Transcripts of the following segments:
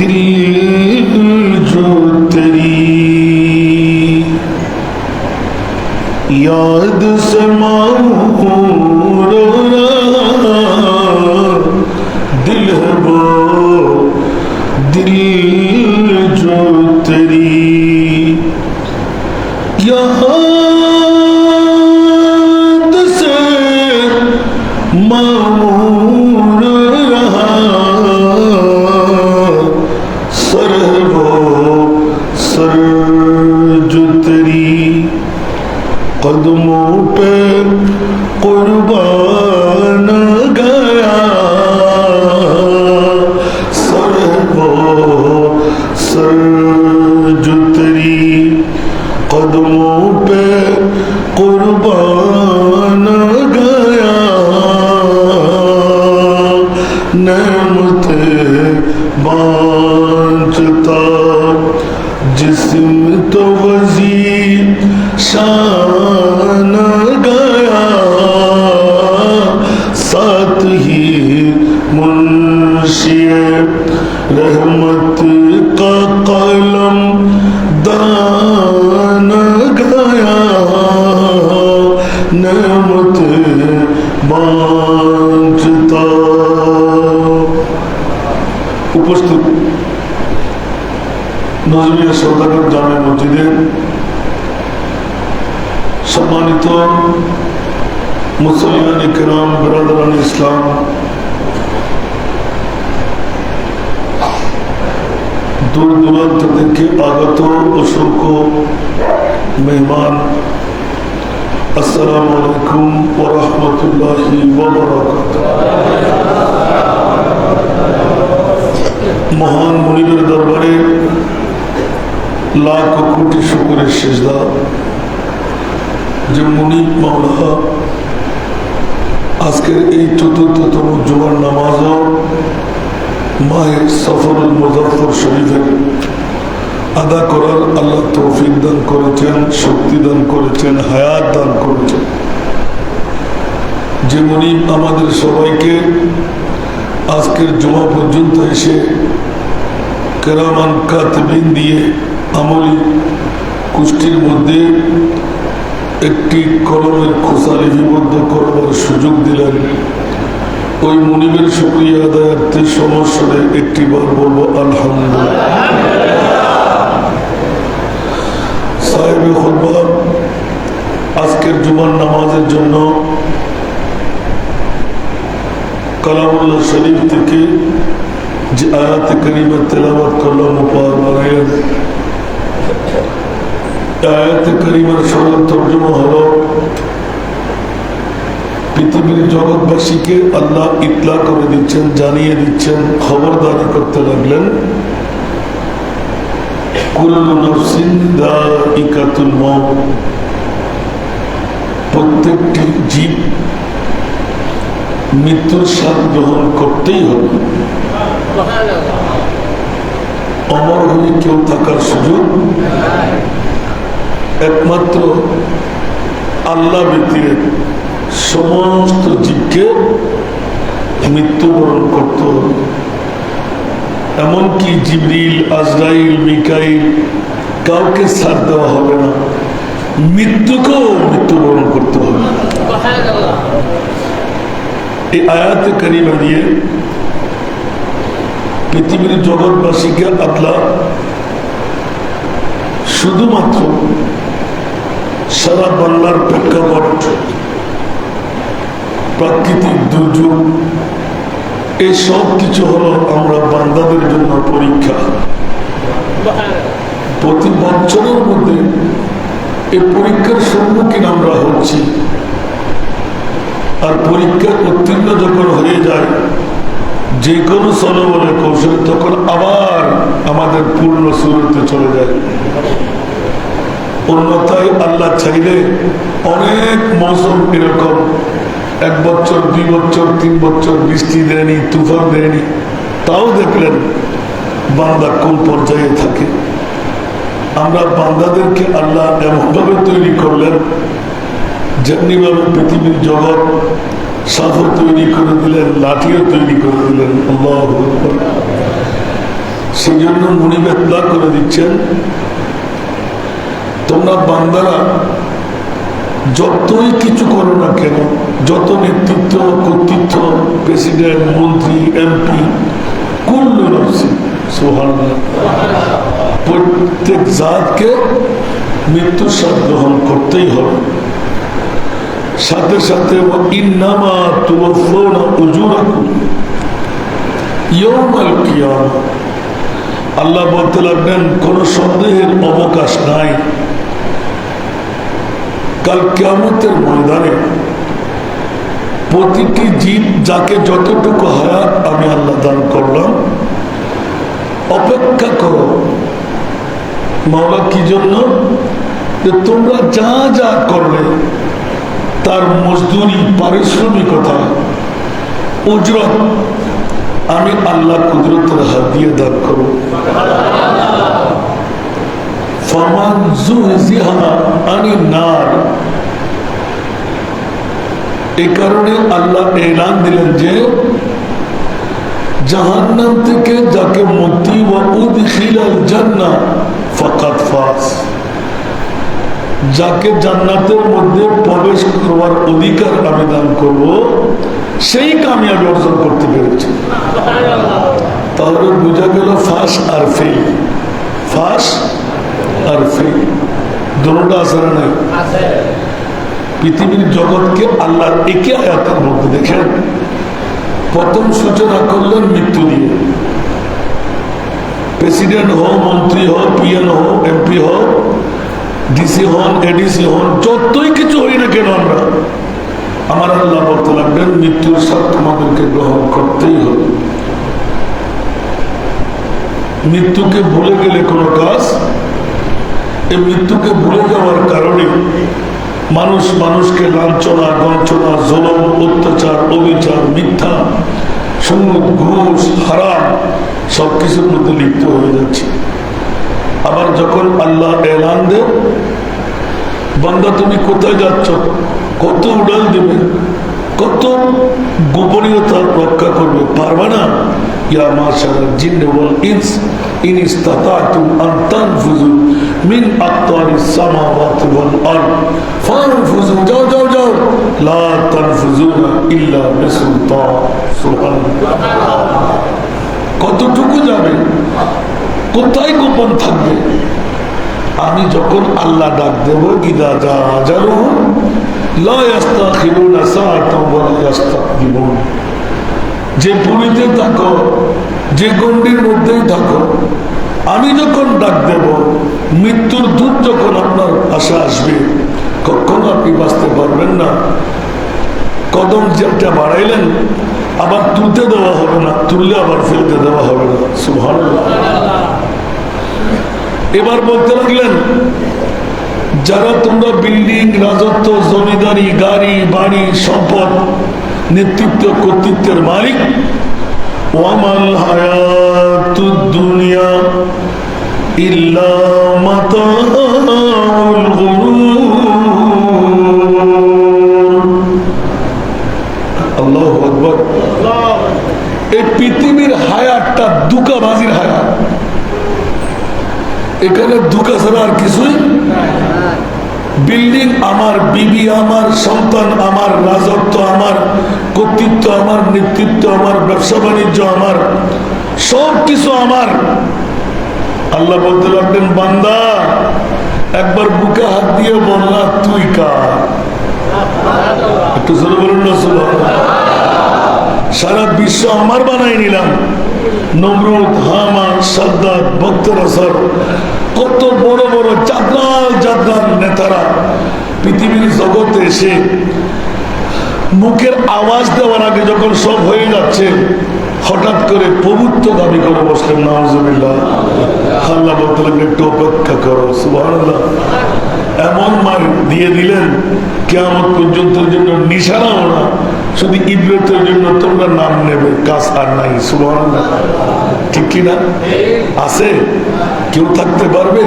दिल जो तेरी याद से माऊं रो रहा, दिल है वो दिल जो तेरी याद से माऊं रहा, सर है वो सर जो तेरी कदमों पे कुर्बान गया, सर है वो सर जो तेरी कदमों पे कुर्बान गया, नेमत बांचता जिस्म तो वजीर शान गया, साथ ही मुंशिए रहमत का कलम दान गया, नेमत बांचता। उपस्थित नजमिया सौदागर जामे मस्जिदे सम्मानित मुसलमान किराम बिरादरान इस्लाम, दूर दूरांत থেকে আগত অসংখ্য মেহমান, আসসালামু আলাইকুম ওয়া রাহমাতুল্লাহি ওয়া বারাকাতুহু। মহান মুনিবের দরবারে লাখ কোটি শুকরের সিজদা যে মুনিব মাওলা আজকের এই চতুর্থতম জুমার নামাজও মাহে সফরুল মুজাফফর শরীফের আদা করার আল্লাহ তৌফিক দান করেছেন, শক্তি দান করেছেন, হায়াত দান করেছেন। যে মুনিব আমাদের সবাইকে আজকের জুমা পর্যন্ত এসে কেরামান কাতিবিন দিয়ে আমলি কুষ্টির মধ্যে একটি কলমের খোসা লিপিবদ্ধ করবার সুযোগ দিলেন, ওই মুনিবের শুকরিয়া আদায়ার্থে সমস্যারে একটি বার বলবো আলহামদুলিল্লাহ। সাহেবে খুতবা আজকের জুমার নামাজের জন্য কালামুল্লাহ শরীফ থেকে যে আয়াত কারিমা তেলাওয়াত করলাম উপহার বানাইলেন, আয়াত কারিমার সরল তর্জমা হলো পৃথিবীর জগৎবাসীকে আল্লাহ ইতলা করে দিচ্ছেন, জানিয়ে দিচ্ছেন, খবরদারি করতে লাগলেন, কুল্লু নাফসিন যায়িকাতুল মউত, প্রত্যেকটি জীব মৃত্যুর স্বাদ গ্রহণ করতেই হবে। অমর হয়ে কেউ থাকার সুযোগ একমাত্র আল্লাহ ব্যতীত সমস্ত জীবকে মৃত্যুবরণ করতে হবে। এমনকি জিবরিল, আজরাইল, মিকাইল কাউকে ছাড় দেওয়া হবে না, মৃত্যুকেও মৃত্যুবরণ করতে হবে। এই আয়াতে কারিমা দিয়ে পৃথিবীর জগৎবাসীকে আল্লাহ শুধুমাত্র সারা বাংলার প্রেক্ষাপট, প্রাকৃতিক দুর্যোগ, এই সব কিছু হলো আমরা বান্দাদের জন্য পরীক্ষা। প্রতি বছরের মধ্যে এই পরীক্ষার সম্মুখীন আমরা হচ্ছি, আর পরীক্ষার উত্তীর্ণ যখন হয়ে যায় যে কোনো সলবলে কৌশলে, তখন আবার আমাদের পূর্ণ সুরতে চলে যায়। অন্যথায় আল্লাহ চাইলে অনেক মৌসুম এরকম 1 বছর, 2 বছর, 3 বছর বৃষ্টি দেয়নি, তুফান দেয়নি, তাও দেখলেন বান্দা কোন পর্যায়ে থাকে। আমরা বান্দাদেরকে আল্লাহ এমনভাবে তৈরি করলেন, যেমনিভাবে পৃথিবীর জগৎ সাফও তৈরি করে দিলেন, লাঠিও তৈরি করে দিলেন। আল্লাহু আকবার। সেই জন্য মনিবেদলা করে দিচ্ছেন, তোমরা বান্দারা যতই কিছু করো না কেন, যত নেতৃত্ব কর্তৃত্ব, প্রেসিডেন্ট, মন্ত্রী, এমপি, কুল্লু নফসিন সুবহানাল্লাহ, প্রত্যেক জাতকে মৃত্যুর স্বাদ গ্রহণ করতেই হবে। সাথে সাথে ইন্নামা তুওয়াফাউনা উজুরাকুম ইয়াউমাল কিয়ামা, আল্লাহ বলতে লাগলেন কোন সন্দেহের অবকাশ নাই, কাল কিয়ামতের ময়দানে প্রতিটি জীব যাকে যতটুকু হায়াত আমি আল্লাহ দান করলাম, অপেক্ষা করো মাওলা কি জন্য, যে তোমরা যা যা করলে তার মজদুরি, পারিশ্রমিকতা, উজরত আমি আল্লাহ কুদরতের হাত দিয়ে দান করব। ফামান যুহজিহা আনিন নার, এই কারণে আল্লাহ এলান দিলেন যে জাহান্নাম থেকে যাকে মুক্তি, ওয়া উদখিলাল জান্নাহ ফাকাদ ফাজ, যাকে জান্নাতের মধ্যে প্রবেশ করার অধিকার আমি দান করব, সেই কামিয়াবি অর্জন করতে পেরেছে। তাহলে বোঝা গেল ফাঁস আর ফেল, ফাঁস আর ফেল দুটোটা আছে না নাই? পৃথিবীর জগৎকে আল্লাহর একে আয়াতের মধ্যে দেখেন, প্রথম সূচনা করলেন মৃত্যু দিয়ে। প্রেসিডেন্ট হোক, মন্ত্রী হোক, পিএন হোক, এমপি হোক, ডিসি হন, এডিসি হন, যতই কিছু হই না কেন আমরা, আমার আল্লাহ বলতে লাগবেন মৃত্যুর স্বাদ তোমাদেরকে গ্রহণ করতেই হবে। মৃত্যুকে ভুলে গেলে কোনো কাজ, এই মৃত্যুকে ভুলে যাওয়ার কারণে মানুষ মানুষকে লাঞ্ছনা, গঞ্চনা, জুলুম, অত্যাচার, অবিচার, মিথ্যা, সুদ, ঘুষ, হারাম সবকিছুর মধ্যে লিপ্ত হয়ে যাচ্ছে। আবার যখন আল্লাহ এলান দেন, বান্দা তুমি কোথায় যাচ্ছ, কত উড়াল দেবে, কত গোপনীয়তা রক্ষা করবে, পারবে না। ইয়া মাশারাল জিন্নি ওয়াল ইনস ইন ইসতাতাতুম আন তানফুযু মিন আকতারিস সামাওয়াতি ওয়াল আরদ ফানফুযু, যাও যাও যাও, লা তানফুযুনা ইল্লা বিসুলতান। সুবহানাল্লাহ, কতটুকু যাবে, কোথায় গোপন থাকবে? আমি যখন আল্লাহ ডাক দেব, ইদা জা আজালুহুম লা ইস্তাখিরুনা সাআতান ওয়া লা ইস্তাকদিমুন, যে পুরীতে থাকো, যে গণ্ডির মধ্যেই থাকো, আমি যখন ডাক দেব, মৃত্যুর দূত যখন আপনার পাশে আসবে, কখনো আপনি বাঁচতে পারবেন না। কদম যেটা বাড়াইলেন আবার তুলতে দেওয়া হবে না, তুললে আবার ফেলতে দেওয়া হবে না। সুবহানাল্লাহ। এবার বলতে লাগলেন যারা তোমরা বিল্ডিং, রাজত্ব, জমিদারি, গাড়ি, বাড়ি, সম্পদ, নেতৃত্ব, কর্তৃত্বের মালিক, ওয়ামাল হায়াতুদ দুনিয়া ইল্লা মাতাউল গুরুর। আল্লাহু আকবার। এই পৃথিবীর হায়াতটা দুকাবাজির হায়াত, এখানে দুকা ছাড়া আর কিছুই। বিল্ডিং আমার, বিবি আমার, সন্তান আমার, রাজত্ব আমার, কর্তৃত্ব আমার, নেতৃত্ব আমার, ব্যবসা বাণিজ্য আমার, সব কিছু আমার। আল্লাহ বলতে লাগলেন বান্দা একবার বুকে হাত দিয়ে বললা তুই কার, একটু জোরে বলুন না সুবহানাল্লাহ। সারা বিশ্ব আমার বানাই নিলাম, নমরুদ, হামান, সাদ্দাত, বক্তর আসর, কত বড় বড় জাদগাল জাদগাল নেতারা পৃথিবীর জগতে এসে মুখের আওয়াজ দেওয়ার আগে যখন সব হয়ে যাচ্ছে, হঠাৎ করে প্রভুত্ব দাবি করে বসলেন। নাউজুবিল্লাহ। আল্লাহ বলতে লাগলেন একটু অপেক্ষা করো। সুবহানাল্লাহ। এমন মার দিয়ে দিলেন কিয়ামত পর্যন্তের জন্য নিশানাও না, শুধু ইবরতের জন্য তোমরা নাম নেবে, কাজ আর নাই। সুবহানাল্লাহ। ঠিক কিনা? আছে কেউ থাকতে পারবে?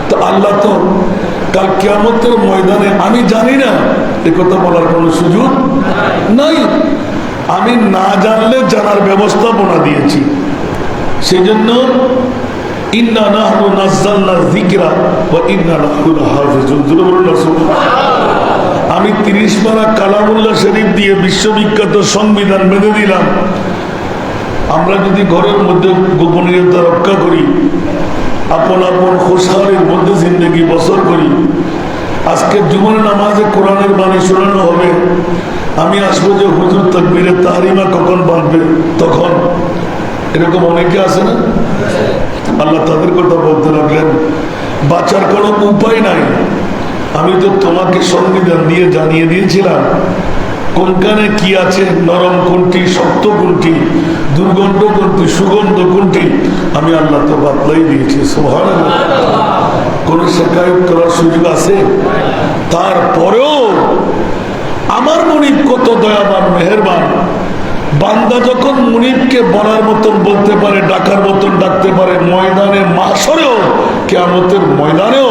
তো আল্লাহ তো কাল কিয়ামতের ময়দানে আমি জানি না এ কথা বলার কোনো সুযোগ নাই। আমি না জানলে জানার ব্যবস্থাপনা দিয়েছি। সেই জন্য ইন্না নাহনু নাযালনা যিকরা ওয়া ইন্না লাহু লাহাফিজুন। আমি 30 পারা কালামুল্লাহ শরীফ দিয়ে বিশ্ববিখ্যাত সংবিধান বেঁধে দিলাম। আমরা যদি ঘরের মধ্যে গোপনীয়তা রক্ষা করি, আপন আপন খুশহালির মধ্যে জিন্দগি বসর করি, আজকের জুমার নামাজে কোরআনের বাণী শোনানো হবে, আমি আসবো যে হুজুর তাকবীরে তাহরিমা কখন বাঁধবে, তখন এরকম অনেকে আছে না? আল্লাহ তাদের কথা বলতে লাগলেন, বাঁচার কোনো উপায় নাই। আমি তো তোমাকে সংবিধান দিয়ে জানিয়ে দিয়েছিলাম কোনখানে কি আছে, নরম কোনটি, শক্ত কোনটি, দুর্গন্ধ কোনটি, সুগন্ধ কোনটি, আমি আল্লাহ তো বাতলাই দিয়েছি। সুবহানাল্লাহ। কোন শিকায়ত করার সুযোগ আছে? তারপরেও আমার মুনিব কত দয়াবান, মেহেরবান। বান্দা যখন মুনিবকে বলার মতন বলতে পারে, ডাকার মতন ডাকতে পারে, ময়দানে মাহশরেও, কিয়ামতের ময়দানেও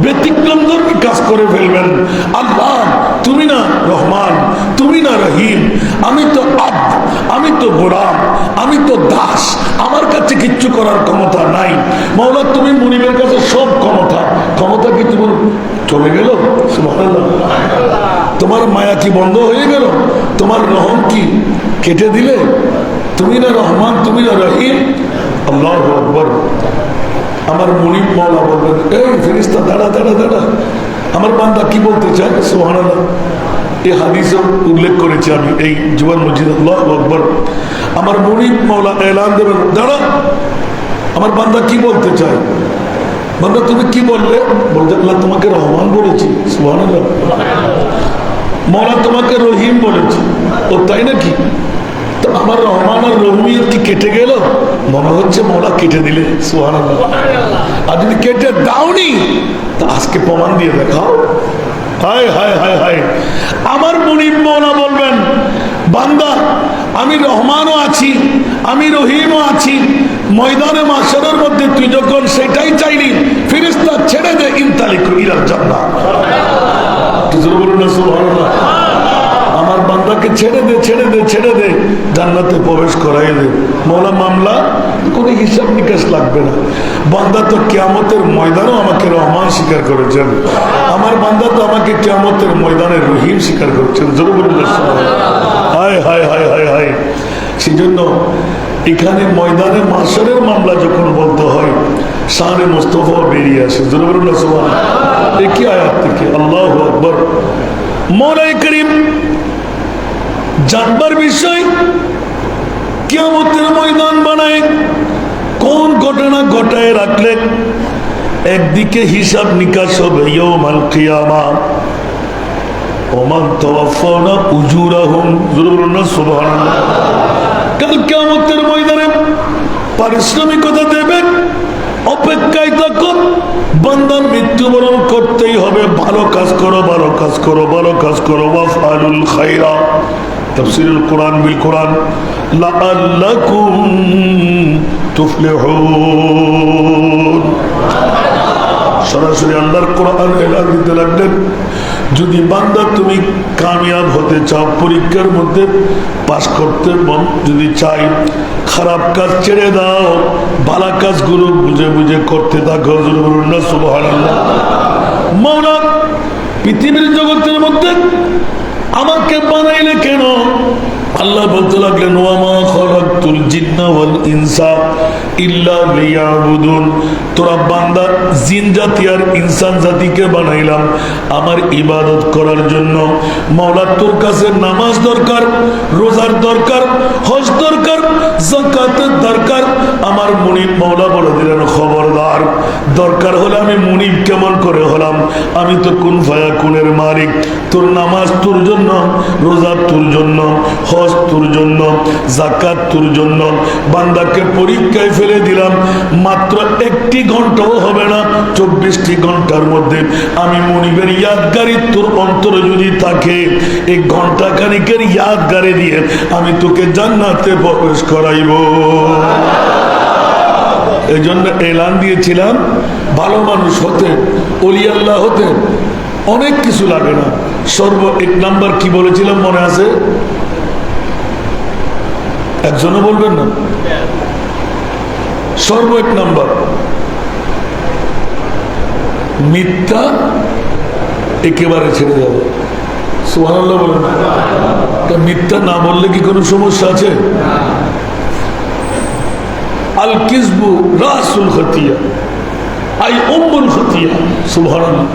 ব্যতিক্রম ধর্মী কাজ করে ফেলবেন। আল্লাহ তুমি না রহমান, তুমি না রহিম, আমি তো আব্দ, আমি তো গোলাম, আমি তো দাস, আমার কাছে কিচ্ছু করার ক্ষমতা নাই। মাওলা তুমি মুনিবের কাছে সব ক্ষমতা। ক্ষমতা কি তোমার চলে গেল? সুবহানাল্লাহ। তোমার মায়া কি বন্ধ হয়ে গেল? তোমার রহম কি কেটে দিলে? তুমি না রহমান, তুমি না রহিম। আল্লাহু আকবার। আমার মুনিব মাওলা বলবেন, এই ফেরেশতা দাঁড়া দাঁড়া দাঁড়া, আমার বান্দা কি বলতে চায়? সুবহানাল্লাহ। এই হাদিসে উল্লেখ করেছি আমি এই জুমার মসজিদে। আল্লাহু আকবার। আমার মুনিব মাওলা এলান দেবেন, দাঁড়া, আমার বান্দা কি বলতে চায়? বান্দা তুমি কি বললে? বলতে আল্লাহ তোমাকে রহমান বলেছি। সুবহানাল্লাহ। মাওলা তোমাকে রহিম বলেছি। ও তাই নাকি? তো আমার রহমান আর রহিমিয়ত কি কেটে গেল? মনে হচ্ছে মাওলা কেটে দিলে। সুবহানাল্লাহ। আর যদি কেটে দাওনি তা আজকে প্রমাণ দিয়ে দেখাও। হায় হায় হায় হায়। আমার মুনিব মাওলা বলবেন, বান্দা আমি রহমানও আছি, আমি রহিমও আছি। ময়দানে মাশরের মধ্যে তুই যখন সেটাই চাইলি, ফেরেশতা ছেড়ে দে, ইনতালিকু ইলাল জান্নাহ। সুবহানাল্লাহ। আমার বান্দাকে ছেড়ে দে, ছেড়ে দে, ছেড়ে দে, জান্নাতে প্রবেশ করাই দে। মওলা মামলা কোনো হিসাব নিকাশ লাগবে না। বান্দা তো কিয়ামতের ময়দানেও আমাকে রহমান স্বীকার করেছেন, আমার বান্দা তো আমাকে কিয়ামতের ময়দানে রহিম স্বীকার করেছেন। হায় হায় হায় হায় হায়। সেই জন্য এখানে ময়দানে মাশরের মামলা যখন বলতে হয়, শানে মুস্তাফা বেরিয়ে আসে। সুবহানাল্লাহ। কি আয়াত থেকে? আল্লাহু আকবার। মওলাই করিম জানবার বিষয় কিয়ামতের ময়দান বানায় কোন ঘটনা ঘটায় রাখলেন। একদিকে হিসাব নিকাশ হবে ইয়াউমাল কিয়ামা, ওমান তাওয়াফাউনা উজুরাহুম। সুবহানাল্লাহ। কাল কিয়ামতের ময়দানে পারিশ্রমিকতা দেবে, অপেক্ষায় থাকুন। বান্দার মৃত্যুবরণ করতেই হবে। ভালো কাজ করো, ভালো কাজ করো, ভালো কাজ করো। ওয়াফআলুল খায়রা, তাফসীরুল কোরআন বিল কোরআন, লাআল্লাকুম তুফলিহুন। সরাসরি আল্লাহর কোরআন এলান দিতে লাগলেন, যদি বান্দা তুমি কামিয়াব হতে চাও, পরীক্ষার মধ্যে পাশ করতে যদি চাই, খারাপ কাজ ছেড়ে দাও, ভালো কাজগুলো বুঝে বুঝে করতে থাকো। সুবহানাল্লাহ। মাওলা পৃথিবীর জগতের মধ্যে আমাকে বানাইলে কেন? আল্লাহ বলতে লাগলেন, ওয়ামা খালাকতুল জিন্না ওয়াল ইনসা ইল্লা লিয়াবুদুন। তোরা বান্দা জিন জাতি আর ইনসান জাতিকে বানাইলাম আমার ইবাদত করার জন্য। মাওলা তোর কাছে নামাজ দরকার, রোজার দরকার, হজ দরকার, যাকাতের দরকার। আমার মুনিব মাওলা বলে দিলেন, খবরদার, দরকার হলে আমি মুনিব কেমন করে হলাম? আমি তো কুন ফায়াকুনের মালিক। তোর নামাজ তোর জন্য, রোজা তোর জন্য, হজ তোর জন্য, যাকাত তোর জন্য। বান্দাকে পরীক্ষায় ফেলে দিলাম, মাত্র 1 ঘন্টাও হবে না, 24টি ঘন্টার মধ্যে আমি মুনিবের ইয়াদগারি তোর অন্তরে যদি থাকে, এই ঘন্টা খানিকের ইয়াদগারি দিয়ে আমি তোকে জান্নাতে প্রবেশ করাইব। এই জন্য এলান দিয়েছিলাম, ভালো মানুষ হতে, ওলি আল্লাহ হতে অনেক কিছু লাগে না। 1 নাম্বার কি বলেছিলাম মনে আছে? একজনও বলবেন না? সর্ব এক নাম্বার মিথ্যা একেবারে ছেড়ে যাবে। সুবহানাল্লাহ বলেন। তা মিথ্যা না বললে কি কোনো সমস্যা আছে? আল কিযবু রাসুল খতিয়া আই উম্মুল খতিয়া। সুবহানাল্লাহ।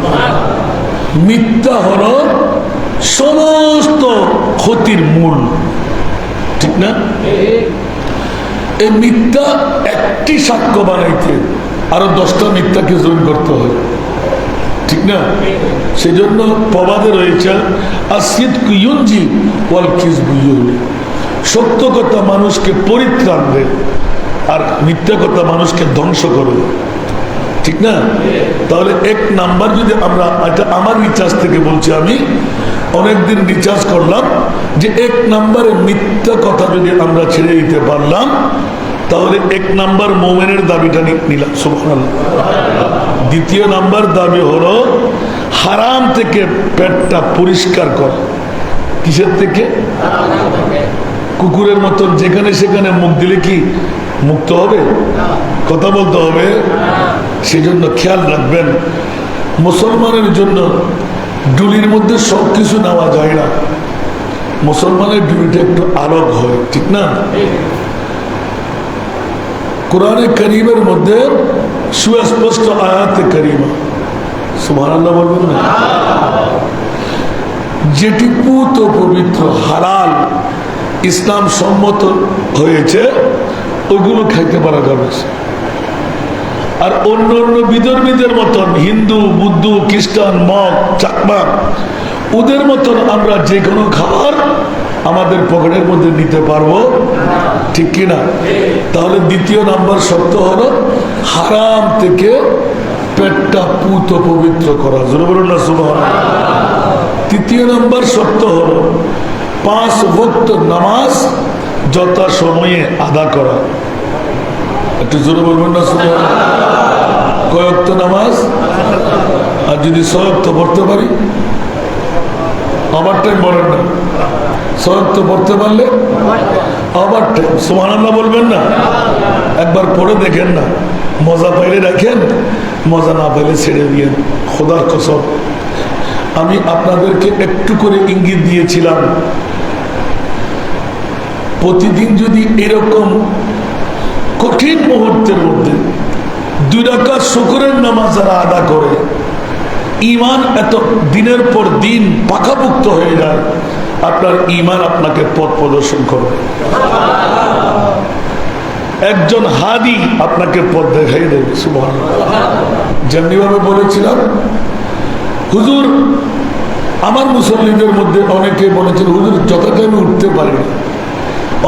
মিথ্যা হলো সমস্ত ক্ষতির মূল, ঠিক না? এই মিথ্যা একটি সাক্ষ্য বানাইতে আরো 10টা মিথ্যাকে জয়েন করতে হয়, ঠিক না? সেজন্য প্রবাদে রয়েছে আসিদকু ইউনজি ওয়াল কিযবু ইউহলি। সত্য কথা মানুষকে পরিত্রাণ দেয় আর মিথ্যা কথা মানুষকে ধ্বংস করে, ঠিক না? তাহলে এক নাম্বার যদি আমরা, এটা আমার রিচার্জ থেকে বলছি, আমি অনেকদিন রিচার্জ করলাম যে এক নাম্বারে মিথ্যা কথা যদি আমরা ছেড়ে দিতে পারলাম তাহলে এক নাম্বার মোমেনের দাবিটা নিলাম। সুবহানাল্লাহ। দ্বিতীয় নাম্বার দাবি হলো হারাম থেকে পেটটা পরিষ্কার করা। কিসের থেকে? কুকুরের মতন যেখানে সেখানে মুখ দিলে কি মুক্ত হবে? কথা বলতে হবে। সেজন্য খেয়াল রাখবেন, মুসলমানের জন্য ডুলির মধ্যে সব কিছু নেওয়া যায় না। মুসলমানের ডুলিটা একটু আলোক হয়, ঠিক না? কোরআনে কারীমের মধ্যে সুস্পষ্ট আয়াতে কারীমা, সুবহানাল্লাহ বলবেন না, যেটি পুত পবিত্র হালাল ইসলাম সম্মত হয়েছে ওইগুলো খাইতে পারা যাবে। আর অন্য অন্য বিধর্মীদের মতন হিন্দু, বুদ্ধ, খ্রিস্টান, মগ, চাকমা, ওদের মতন আমরা যে কোনো খাবার আমাদের পকেটের মধ্যে নিতে পারবো, ঠিক কিনা? তাহলে দ্বিতীয় নাম্বার শর্ত হলো হারাম থেকে পেটটা পুত পবিত্র করা। জোরে বলুন না সুবহানাল্লাহ। তৃতীয় নাম্বার শর্ত হলো 5 ওয়াক্ত নামাজ যথা সময়ে আদা করা। একটু জোরে বলবেন না সুবহানাল্লাহ। কয় ওয়াক্ত নামাজ? আর যদি 6 ওয়াক্ত পড়তে পারি, আমার টাইম বলেন না, 6 ওয়াক্ত পড়তে পারলে আবার টাইম। সুবহানাল্লাহ বলবেন না? একবার পড়ে দেখেন না, মজা পাইলে রাখেন, মজা না পাইলে ছেড়ে দিয়েন। খোদার কসম, আমি আপনাদেরকে একটু করে ইঙ্গিত দিয়েছিলাম, প্রতিদিন যদি এরকম কঠিন মুহূর্তের মধ্যে 2 রাকাত শুকরের নামাজ যারা আদা করে, ঈমান এত দিনের পর দিন পাকাপোক্ত হয়ে যায়, আপনার ঈমান আপনাকে পথ প্রদর্শন করবে। একজন হাদি আপনাকে পথ দেখাই দেবে। সুবহানাল্লাহ। যেমনি ভাবে বলেছিলাম, হুজুর আমার মুসল্লিদের মধ্যে অনেকে বলেছেন হুজুর যথা টাইমে উঠতে পারি না,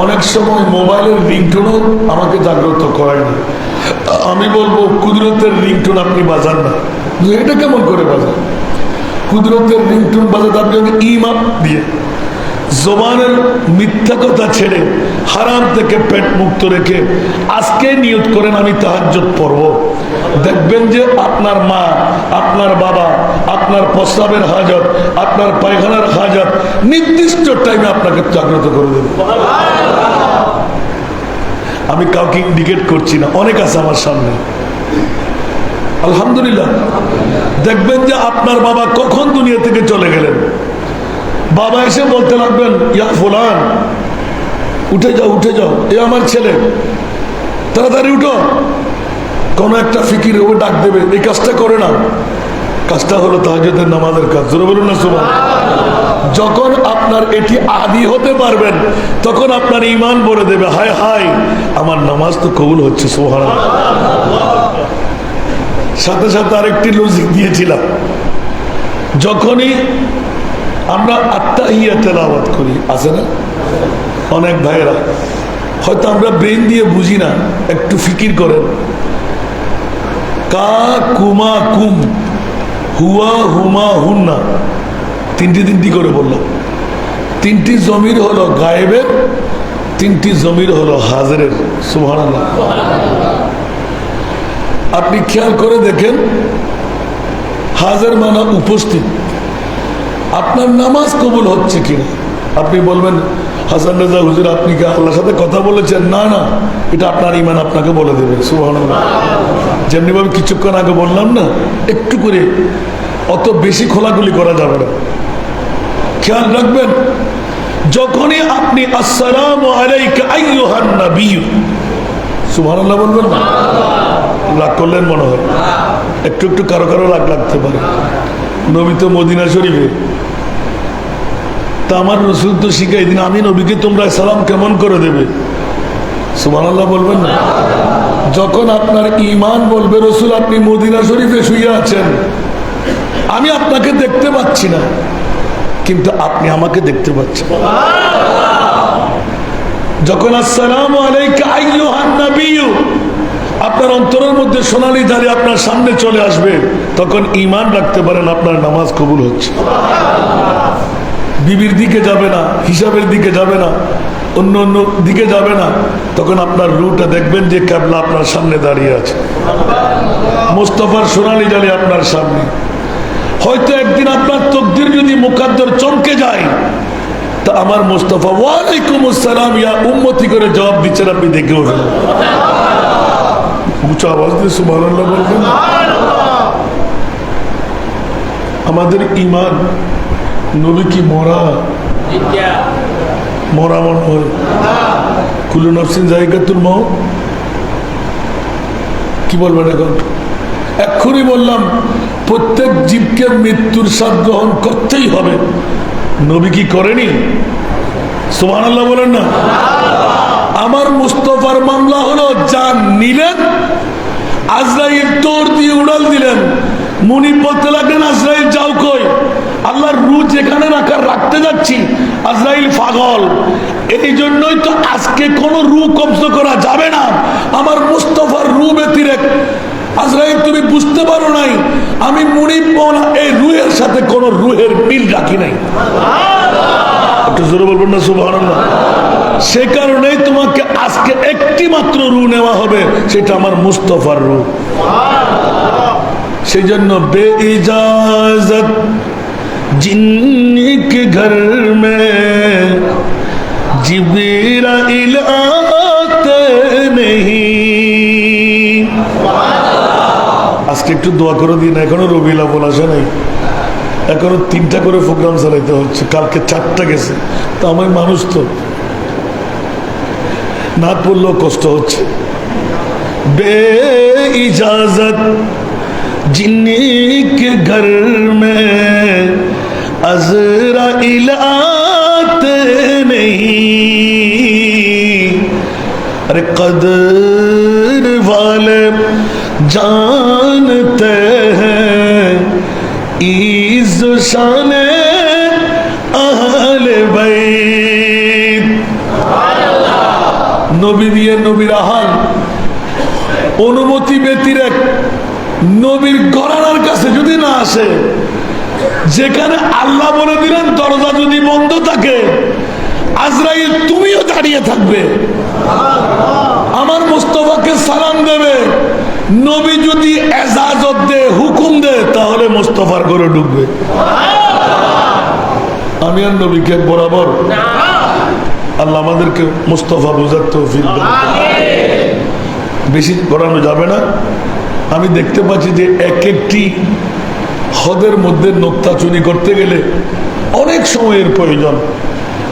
অনেক সময় মোবাইলের রিংটোনও আমাকে জাগ্রত করেনি। আমি বলবো কুদরতের রিংটোন আপনি বাজান না। এটা কেমন করে বাজান? কুদরতের রিংটোন বাজাতে আপনি ঈমান দিয়ে জবানের মিথ্যা কথা ছেড়ে হারাম থেকে পেট মুক্ত রেখে আজকে নিয়ত করেন আমি তাহাজ্জুদ পড়ব। দেখবেন যে আপনার মা, আপনার বাবা, আপনার প্রস্রাবের হাজত, আপনার পায়খানার হাজত নির্দিষ্ট টাইমে আপনাকে জাগ্রত করে দেবে। আমি কাউকে ইন্ডিকেট করছি না, অনেক আছে আমার সামনে, আলহামদুলিল্লাহ। দেখবেন যে আপনার বাবা কখন দুনিয়া থেকে চলে গেলেন, বাবা এসে বলতে লাগবেন ইয়া ফুলান উঠে যাও, উঠে যাও, এ আমার ছেলে, তাড়াতাড়ি উঠো। কোনো একটা ফিকির ও ডাক দেবে, এই কাজটা করে না। কাজটা হলো তাহাজ্জুদের নামাজের কাজ। জোরে বলুন না সুবহানাল্লাহ। যখন আপনার এটি আদি হতে পারবেন তখন আপনার ঈমান বলে দেবে হায় হায় আমার নামাজ তো কবুল হচ্ছে। সুবহানাল্লাহ। সাথে সাথে আরেকটি লজিক দিয়েছিলাম, যখনই আমরা আত্তাহিয়া তেলাওয়াত করি, আছে না অনেক ভাইয়েরা, হয়তো আমরা ব্রেন দিয়ে বুঝি না, একটু ফিকির করেন। কা কুমা কুম, হুয়া হুমা হুন্না, তিনটি করে বললাম। 3টি জমির হলো গায়েবের, 3টি জমির হলো হাজিরের। সুবহানাল্লাহ। আপনি খেয়াল করে দেখেন, হাজির মানে উপস্থিত। আপনার নামাজ কবুল হচ্ছে কিনা আপনি বলবেন হাসান রাজা হুজুর আপনি কি আল্লাহর সাথে কথা বলেছেন? না না, এটা আপনার ইমান আপনাকে বলে দেবে। সুবহানাল্লাহ। যেমনি ভাবে কিছুক্ষণ আগে বললাম না, একটু করে, অত বেশি খোলাখুলি করা যাবে না। খেয়াল রাখবেন, যখনই আপনি আসসালামু আলাইকা আইয়ুহান নবী, সুবহানাল্লাহ বলবেন না? রাগ করলেন মনে হয়, একটু একটু কারো কারো রাগ লাগতে পারে। নবী তো মদিনা শরীফে, তা আমার রসুল তো শিখাই দিন, আমি নবীকে তোমরা সালাম কেমন করে দেবে? সুবহানাল্লাহ বলবেন না? যখন আপনার ঈমান বলবে রসুল আপনি মদিনা শরীফে শুয়ে আছেন, আমি আপনাকে দেখতে পাচ্ছি না, কিন্তু আপনি আমাকে দেখতে পাচ্ছেন। যখন আসসালামু আলাইকা আইয়ুহান নবী আপনার অন্তরের মধ্যে সোনালী দাঁড়ি আপনার সামনে চলে আসবে, তখন ঈমান রাখতে পারেন আপনার নামাজ কবুল হচ্ছে। বিবির দিকে যাবে না, হিসাবের দিকে যাবে না, অন্য অন্য দিকে যাবে না, তখন আপনার রুটা দেখবেন যে কিবলা আপনার সামনে দাঁড়িয়ে আছে, মুস্তাফার সোনালী দাঁড়ি আপনার সামনে। হয়তো একদিন আপনার তকদির যদি মুকাদ্দর চমকে যায়, তা আমার মুস্তাফা ওয়ালাইকুম আসসালাম ইয়া উম্মতি করে জবাব দিচ্ছেন, আপনি দেখে উঠবেন। উঁচু আওয়াজ দিয়ে সুবহানাল্লাহ বলবেন। আমাদের ঈমান, নবী কি মরা? মরা মনে হয়। কুল্লু নাফসিন যায়িকাতুল মউত, কি বলবেন এখন? এক্ষুনি বললাম প্রত্যেক জীবকে মৃত্যুর স্বাদ গ্রহণ করতেই হবে। নবী কি করেনি? সুবহানাল্লাহ বলেন না? আমার মুস্তাফার মামলা হলো, জান নিলেন, আজরাইল তোর দিয়ে উড়াল দিলেন, মুনি বলতে লাগলেন আজরাইল যাও কই? আল্লাহর রূহ যেখানে রাখার রাখতে যাচ্ছি, আজরাইল পাগল। এই জন্যই তো আজকে কোন রূহ কবজ করা যাবে না, আমার মুস্তাফার রূহ ব্যতিরেক। আজরাইল তুমি বুঝতে পারো নাই, আমি মুনিব মওলা এই রূহের সাথে কোন রূহের মিল রাখি নাই। একটু জোরে বলবেন না সুবহানাল্লাহ? সে কারণেই তোমাকে আজকে একটি মাত্র রূহ নেওয়া হবে, সেটা আমার মুস্তাফার রূহ। সেই জন্য বেইজাজত জিন্নি কে ঘর মে জিবরাইল আতে নেহি। আজকে একটু দোয়া করে দিন, এখনো রবিউল আউয়াল আসে নাই, এখনো 3টা করে প্রোগ্রাম চালাইতে হচ্ছে, কালকে 4টা গেছে। তো আমার মানুষ তো না পড়লেও কষ্ট হচ্ছে। বেইজাজত জিন্নি কে ঘর মে আজরাইল আতে নেহি। अरे कदर वाले जानते हैं इज़्ज़ो शाने अहले बैत। নবী দিয়ে নবীর আহাল অনুমতি ব্যতিরেক নবীর ঘরানার কাছে যদি না আসে, যেখানে আল্লাহ বলে দিলেন দরজা যদি বন্ধ থাকে, আজরাইল তুমিও দাঁড়িয়ে থাকবে, আমার মুস্তাফাকে সালাম দেবে। নবী যদি এজাজত দে, হুকুম দে, তাহলে মুস্তাফার ঘরে ঢুকবে। আমি আর নবীকে বরাবর। আল্লাহ আমাদেরকে মুস্তাফা বোঝার তৌফিক দান। বেশি করানো যাবে না। আমি দেখতে পাচ্ছি যে এক একটি হদের মধ্যে নোক্তা চুরি করতে গেলে অনেক সময়ের প্রয়োজন।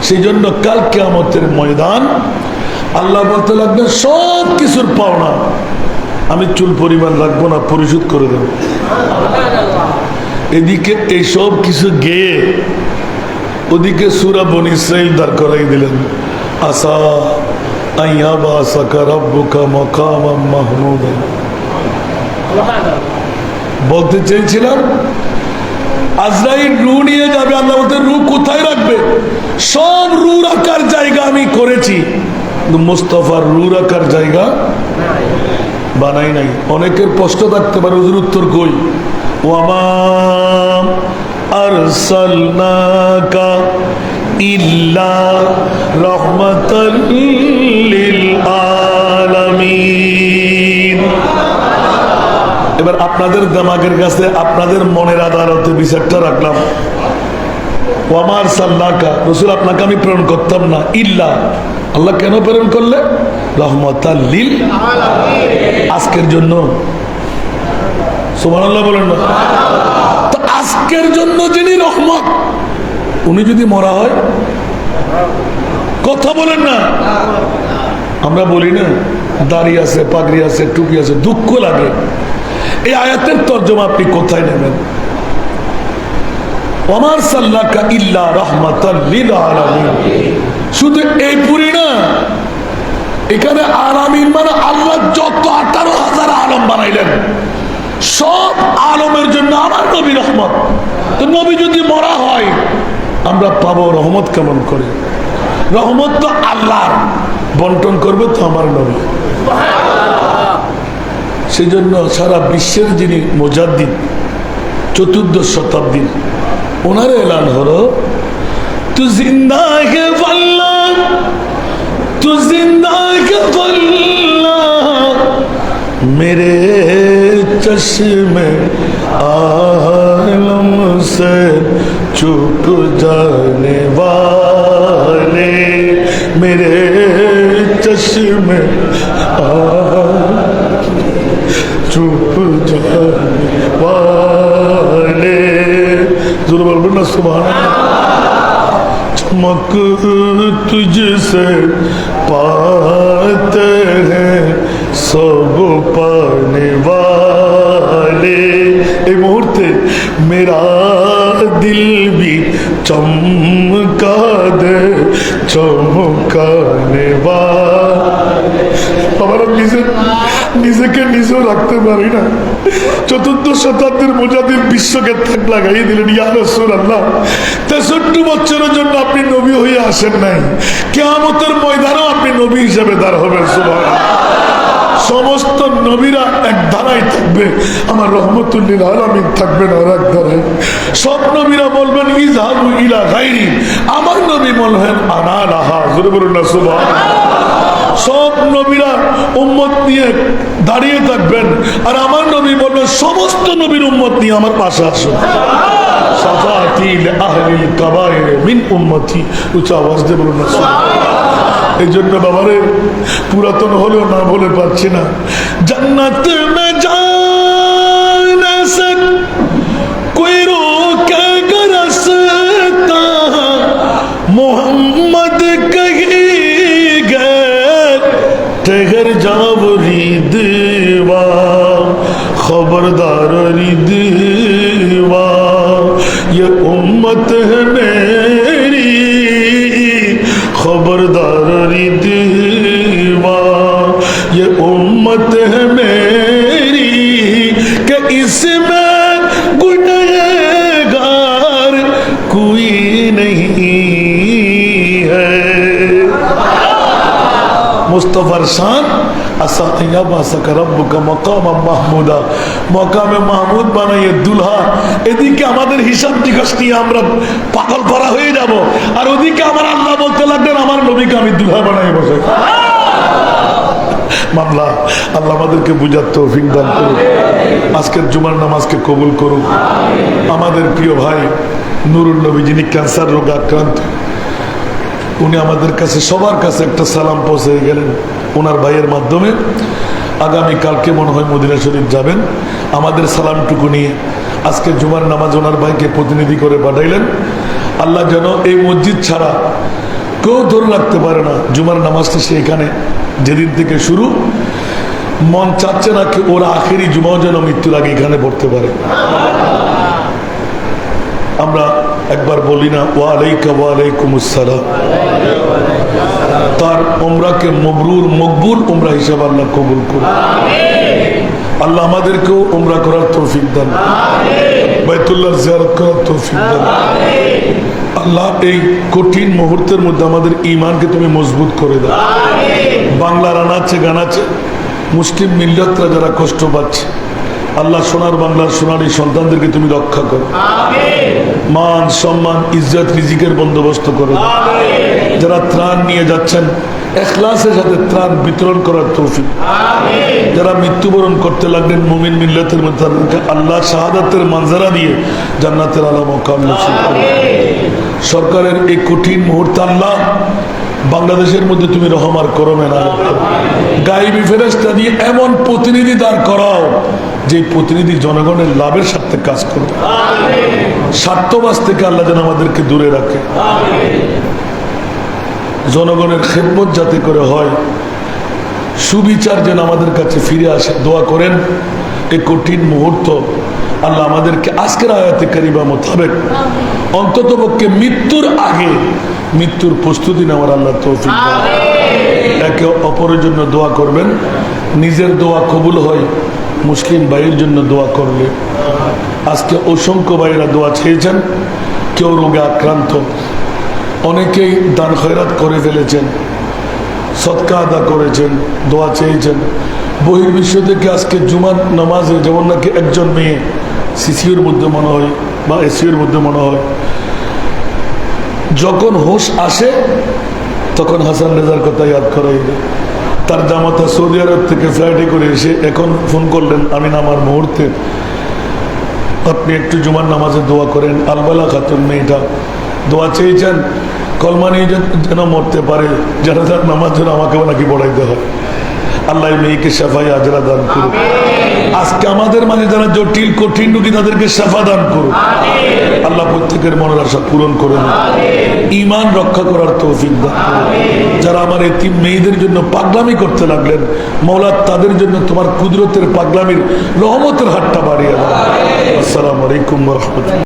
সেই জন্য কাল কিয়ামতের ময়দান আল্লাহ বলতে লাগবে সব কিছুর পাওনা আমি চুল পরিমাণ রাখবো না, পরিশোধ করে দেব। এদিকে এই সব কিছু গেয়ে ওদিকে সূরা বনী ইসরাঈল দাঁড় করাই দিলেন। আসা আইয়াবাসাকা রাব্বুকা মাকামান মাহমুদা। বলতে চেয়েছিলাম আজরাইল রূহ নিয়ে যাবে, আল্লাহ বলতে রূহ কোথায় রাখবে? সব রূহ রাখার জায়গা আমি করেছি, মুস্তাফার রূহ রাখার জায়গা বানাই নাই। অনেকের প্রশ্ন থাকতে পারে হুজুর উত্তর কই? ওয়ামা আরসালনাকা ইল্লা রাহমাতাল লিল আলামিন। এবার আপনাদের দিমাগের কাছে, আপনাদের মনের আদালতে বিচারটা রাখলাম। ওয়ামার সাল্লাকা রাসূল আপনাকে আমি প্রেরণ করতাম না ইল্লা, আল্লাহ কেন প্রেরণ করলে? রহমাতাল লিল আলামিন, আজকের জন্য। সুবহানাল্লাহ বলেন না? তো আজকের জন্য যিনি রহমত, উনি যদি মরা হয়, কথা বলেন না। আমরা বলি না দাড়ি আছে, পাগড়ি আছে, টুপি আছে, দুঃখ লাগে। এই আয়াতের তর্জমা আপনি কোথায় নেবেন? ওয়ামার সাল্লাকা ইল্লা রাহমাতাল লিল আলামিন, শুধু এই পুরি না, এখানে আলামিন মানে আল্লাহ যত 18,000 আলম বানাইলেন, সব আলমের জন্য আমার নবী রহমত। তো নবী যদি মরা হয়, আমরা পাবো রহমত কেমন করে? রহমত তো আল্লাহর, বন্টন করবে তো আমার নবী। সেই জন্য সারা বিশ্বের যিনি মুজাদ্দিদ, 14 শতাব্দীর, ওনার এলান হলো তু জিন্দা কে আল্লাহ, তু জিন্দা কে আল্লাহ, मेरे चश्मे आलम से चुप जाने वाले, मेरे चश्मे चुप जाने वाले, जरूर बोल ना सुभान चमक तुझसे पाते हैं सब पाने वाले। এই মুহূর্তে मेरा दिल भी चमका दे चमकाने वाले। আমরা নিজেকে নিজেও রাখতে পারি না। 14 শতাব্দীর মুজাদ্দিদ বিশ্বকে থাক লাগাই দিলেন, ইয়া রাসূলুল্লাহ 63 বছরের জন্য আপনি নবী হয়ে আসেন নাই, কিয়ামতের ময়দানেও আপনি নবী হিসেবে দাঁড় হবেন। সুবহানাল্লাহ। সমস্ত নবীরা এক ধারায় থাকবে, আমার রহমতুল লিল আলামিন থাকবেন আর এক ধারায়। সব নবীরা বলবেন ইযহাবু ইলা গায়রি, আমার নবী বলবেন আনা লাহা। জোরে বলুন না সুবহানাল্লাহ। সব নবীরা উম্মত নিয়ে দাঁড়িয়ে থাকবেন, আর আমার নবী বলবেন সমস্ত নবীর উম্মত নিয়ে আমার পাশে আসুন। শাফাআতি লিআহলিল কাবায়ের মিন উম্মতি, উচ্চ আওয়াজ দিয়ে বলুন না সুবহানাল্লাহ। এই জন্য বাবারে, পুরাতন হলেও না বলে পারছি না, জান্নাত মে জানে সে কোই রোকেগা রাস্তা, মোহাম্মদ কহি গে ठहर जाओ रिदवा, खबरदार रिदवा, ये उम्मत है मेरी, खबरदार रिदवा, ये उम्मत है मेरी, कि इसमें गुनहगार कोई नहीं है। मुस्तफार शान মকামে মাহমুদ বানাইয়ে দুলহা। এদিকে আমাদের হিসাব নিকাশ নিয়ে আমরা পাগল করা হয়ে যাব, আর ওদিকে আমার আল্লাহ বলতে লাগলেন আমার নবীকে আমি দুলহা বানাই বসে। মামলা আল্লাহ আমাদেরকে বুঝার তৌফিক দান করুন, আজকের জুমার নামাজকে কবুল করুন। আমাদের প্রিয় ভাই নুরুল নবী, যিনি ক্যান্সার রোগে আক্রান্ত, উনি আমাদের কাছে সবার কাছে একটা সালাম পৌঁছে গেলেন ওনার ভাইয়ের মাধ্যমে। আগামী কালকে মনে হয় মদিনা শরীফ যাবেন, আমাদের সালামটুকু নিয়ে আজকে জুমার নামাজ ওনার ভাইকে প্রতিনিধি করে পাঠাইলেন। আল্লাহ যেন এই মসজিদ ছাড়া কেউ ধরে রাখতে পারে না জুমার নামাজটা সে এখানে যেদিন থেকে শুরু, মন চাচ্ছে না কি ওরা আখেরি জুমাও যেন মৃত্যুর আগে এখানে পড়তে পারে। আমরা একবার বলি না ওয়ালাইকা ওয়ালাইকুম আসসালাম। তার উমরাকে মবরুর মকবুল উমরা হিসাবে আল্লাহ কবুল করুন। আল্লাহ আমাদেরকেও উমরা করার তৌফিক দান, বাইতুল্লাহ জিয়ারত করার তৌফিক দান। আল্লাহ এই কঠিন মুহূর্তের মধ্যে আমাদের ঈমানকে তুমি মজবুত করে দাও। বাংলার আনাচে গানাচে মুসলিম মিল্লাতরা যারা কষ্ট পাচ্ছে, আল্লাহ সোনার বাংলার সোনার এই সন্তানদেরকে তুমি রক্ষা করো, মান সম্মান ইজ্জত রিজিকের বন্দোবস্ত করো। যারা ত্রাণ নিয়ে যাচ্ছেন ইখলাসের সাথে ত্রাণ বিতরণ করার তৌফিক। যারা মৃত্যুবরণ করতে লাগলেন মুমিন মিল্লাতের মধ্যে, আল্লাহ শাহাদাতের মানজারা দিয়ে জান্নাতের আলা মাকাম নসিব করুন। সরকারের এই কঠিন মুহূর্তে আল্লাহ বাংলাদেশের মধ্যে তুমি রহমার করমে না, গায়েবী ফেরেশতা দিয়ে এমন প্রতিনিধি দাঁড় করাও যে প্রতিনিধি জনগণের লাভের সাথে কাজ করবে, স্বার্থবাজ থেকে আল্লাহ যেন আমাদেরকে দূরে রাখে। জনগণের খেদমত যাতে করে হয়, সুবিচার যেন আমাদের কাছে ফিরে আসে, দোয়া করেন। এই কঠিন মুহূর্ত আল্লাহ আমাদেরকে আজকের আয়াতে কারিমা মোতাবেক অন্তত পক্ষে মৃত্যুর আগে মৃত্যুর প্রস্তুতি নেওয়ার আল্লাহ তৌফিক দান। একে অপরের জন্য দোয়া করবেন, নিজের দোয়া কবুল হয় মুসলিম ভাইয়ের জন্য দোয়া করলে। আজকে অসংখ্য ভাইয়েরা দোয়া চেয়েছেন, কেউ রোগে আক্রান্ত, অনেকেই দান খয়রাত করে ফেলেছেন, সদকা আদা করেছেন, দোয়া চেয়েছেন। বহির্বিশ্ব থেকে আজকে জুমার নামাজে যেমন নাকি একজন মেয়ে সিসিউর মধ্যে মনে হয় বা এসিউর মধ্যে মনে হয়, যখন হোশ আসে তখন হাসান রেজার কথা ইয়াদ করাইবে। তার জামাতা সৌদি আরব থেকে ফ্লাইটে করে এসে এখন ফোন করলেন, আমি নামার মুহূর্তে আপনি একটু জুমার নামাজে দোয়া করেন। আলবালা খাতুন মেয়েটা দোয়া চেয়েছেন, কলমা নিয়ে যেন মরতে পারে, যারা তার নামাজ যেন আমাকেও নাকি পড়াইতে হয়। আল্লাহ মেয়েকে শাফাই আজরা দান করুন। আজকে আমাদের মাঝে যারা জটিল কঠিন রোগী তাদেরকে শাফা দান করুন। আল্লাহ প্রত্যেকের মনের আশা পূরণ করুন, ঈমান রক্ষা করার তৌফিক দান করুন। যারা আমার এতিম মেয়েদের জন্য পাগলামি করতে লাগলেন, মওলা তাদের জন্য তোমার কুদরতের পাগলামির রহমতের হাতটা বাড়িয়ে দাও। আসসালামু আলাইকুম ওয়া রাহমাতুল্লাহ।